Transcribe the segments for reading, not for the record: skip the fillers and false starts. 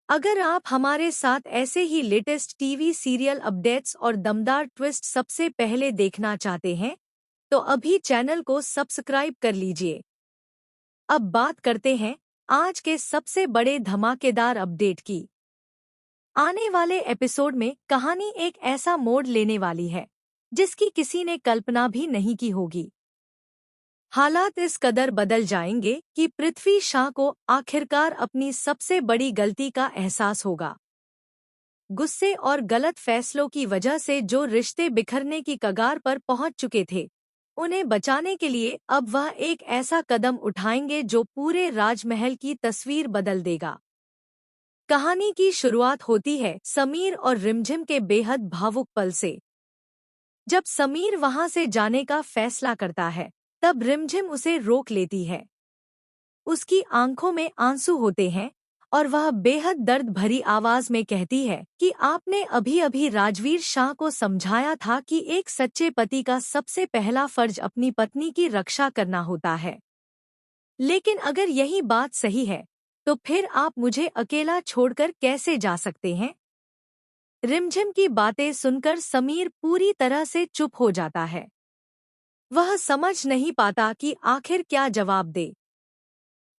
अगर आप हमारे साथ ऐसे ही लेटेस्ट टीवी सीरियल अपडेट्स और दमदार ट्विस्ट सबसे पहले देखना चाहते हैं, तो अभी चैनल को सब्सक्राइब कर लीजिए। अब बात करते हैं आज के सबसे बड़े धमाकेदार अपडेट की। आने वाले एपिसोड में कहानी एक ऐसा मोड़ लेने वाली है, जिसकी किसी ने कल्पना भी नहीं की होगी। हालात इस कदर बदल जाएंगे कि पृथ्वी शा को आखिरकार अपनी सबसे बड़ी गलती का एहसास होगा। गुस्से और गलत फैसलों की वजह से जो रिश्ते बिखरने की कगार पर पहुंच चुके थे, उन्हें बचाने के लिए अब वह एक ऐसा कदम उठाएंगे जो पूरे राजमहल की तस्वीर बदल देगा। कहानी की शुरुआत होती है समीर और रिमझिम के बेहद भावुक पल से। जब समीर वहां से जाने का फैसला करता है, तब रिमझिम उसे रोक लेती है। उसकी आंखों में आंसू होते हैं और वह बेहद दर्द भरी आवाज में कहती है कि आपने अभी-अभी राजवीर शाह को समझाया था कि एक सच्चे पति का सबसे पहला फर्ज अपनी पत्नी की रक्षा करना होता है। लेकिन अगर यही बात सही है, तो फिर आप मुझे अकेला छोड़कर कैसे जा सकते हैं? रिमझिम की बातें सुनकर समीर पूरी तरह से चुप हो जाता है। वह समझ नहीं पाता कि आखिर क्या जवाब दे।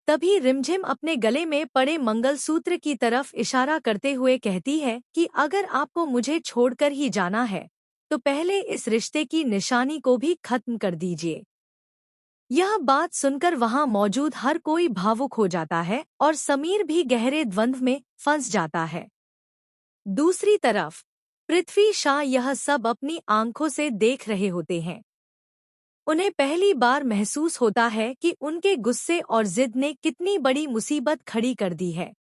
तभी रिमझिम अपने गले में पड़े मंगलसूत्र की तरफ इशारा करते हुए कहती है कि अगर आपको मुझे छोड़कर ही जाना है, तो पहले इस रिश्ते की निशानी को भी खत्म कर दीजिए। यह बात सुनकर वहां मौजूद हर कोई भावुक हो जाता है और समीर भी गहरे द्वंद्व में फंस जाता है। दूसरी तरफ पृथ्वी शा यह सब अपनी आंखों से देख रहे होते हैं। उन्हें पहली बार महसूस होता है कि उनके गुस्से और जिद ने कितनी बड़ी मुसीबत खड़ी कर दी है।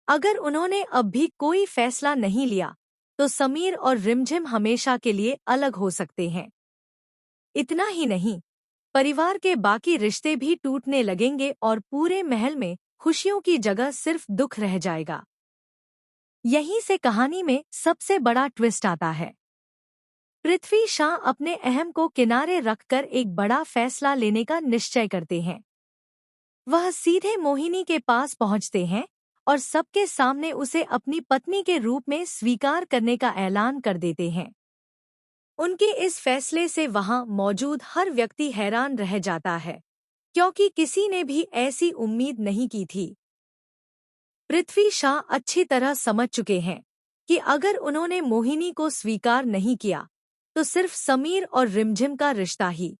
अगर उन्होंने अब भी कोई फैसला नहीं लिया, तो समीर और रिमझिम हमेशा के लिए अलग हो सकते हैं। इतना ही नहीं, परिवार के बाकी रिश्ते भी टूटने लगेंगे और पूरे महल में खुशियों की जगह सिर्फ दुख रह जाएगा। यहीं से कहानी में सबसे बड़ा ट्विस्ट आता है। पृथ्वी शा अपने अहम को किनारे रखकर एक बड़ा फैसला लेने का निश्चय करते हैं। वह सीधे मोहिनी के पास पहुंचते हैं और सबके सामने उसे अपनी पत्नी के रूप में स्वीकार करने का ऐलान कर देते हैं। उनके इस फैसले से वहां मौजूद हर व्यक्ति हैरान रह जाता है, क्योंकि किसी ने भी ऐसी उम्मीद नहीं की थी। पृथ्वी शा अच्छी तरह समझ चुके हैं कि अगर उन्होंने मोहिनी को स्वीकार नहीं किया, तो सिर्फ समीर और रिमझिम का रिश्ता ही